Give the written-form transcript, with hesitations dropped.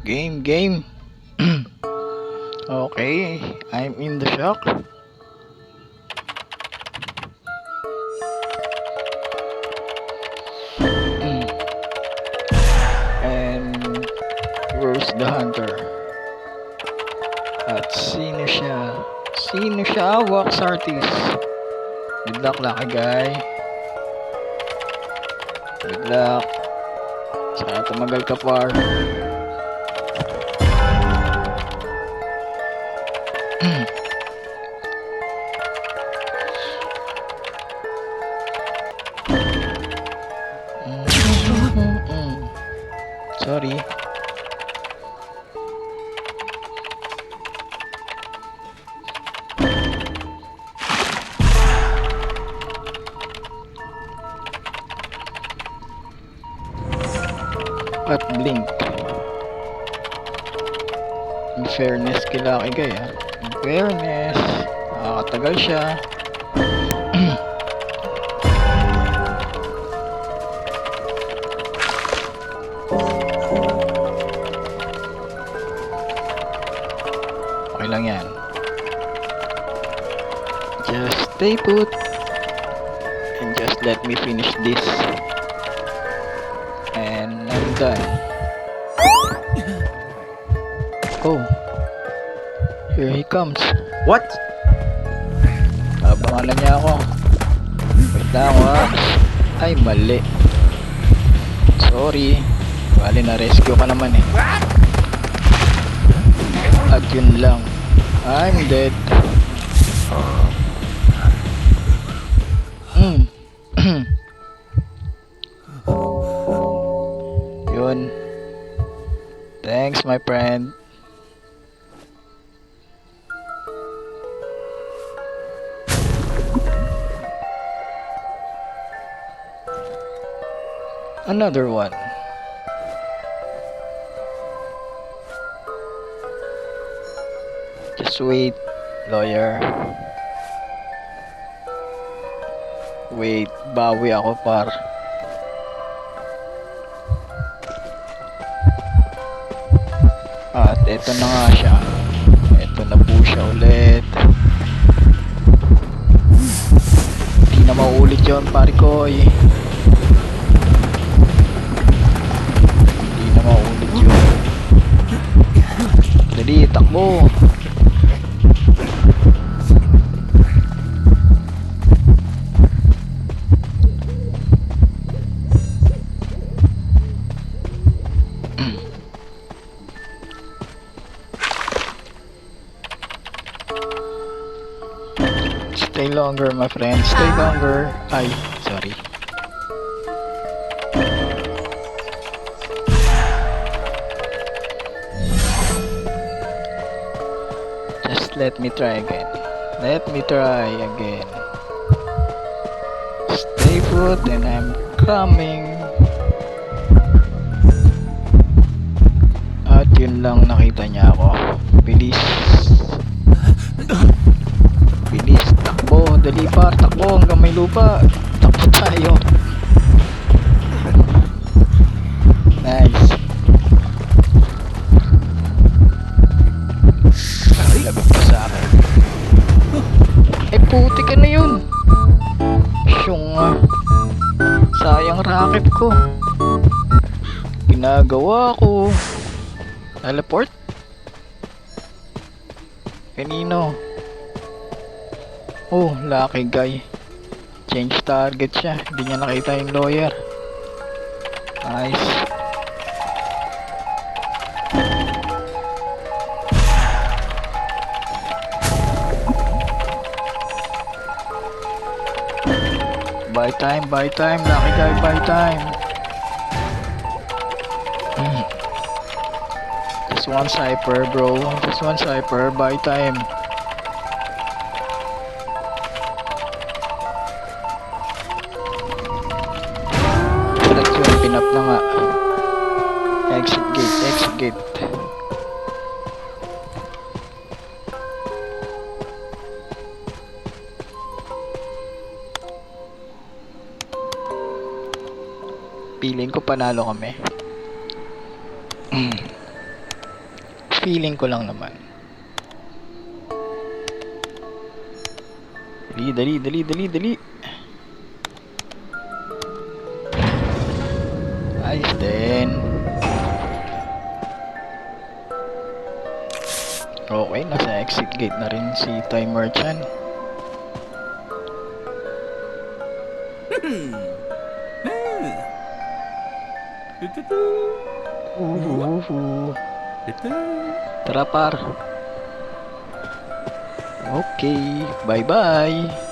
Game. Okay, I'm in the shock. And where's the hunter? At sino siya? Sino siya? Wax artist. Good luck, lucky guy. Good luck. Sana tumagal ka par. Sorry. At blink. In fairness kila Lucky Guy In fairness, nakakatagal siya. Okay lang yan. Just stay put and just let me finish this. And I'm done. Oh, here he comes. What? Abangan na niya ako. Wait lang, Wax. Ay, mali. Sorry. Bali na rescue ka naman eh. At yun lang. I'm dead. Yun. Thanks, my friend. Another one. Just wait, lawyer. Wait, bawi ako par. At eto na nga siya. Eto na po siya ulit. Hindi na maulit yun, pare ko eh. Hindi na maulit yun. Dali, takbo. Stay longer, my friend. Stay longer. Ay, sorry. Just let me try again. Let me try again. Stay put and I'm coming. At yun lang, nakita niya ako. Bilis. Bilis, takbo, dali par, takbo hanggang may lupa. Takbo tayo. Nice. Labig pa sa akin. Eh puti ka na yun. Syunga. Sayang racket ko. Ginagawa ko. Teleport? Kanino? Oh, Lucky Guy. Change target siya. Hindi niya nakita yung lawyer. Nice. Buy time, Lucky Guy, buy time. Just one cypher, bro. Just one cypher, buy time. Pinap na nga. Exit gate. Feeling ko panalo kami. Feeling ko lang naman. Dali. Ayos din. Okay, nasa exit gate na rin si Thai Merchant. Tara par. Okay, bye-bye.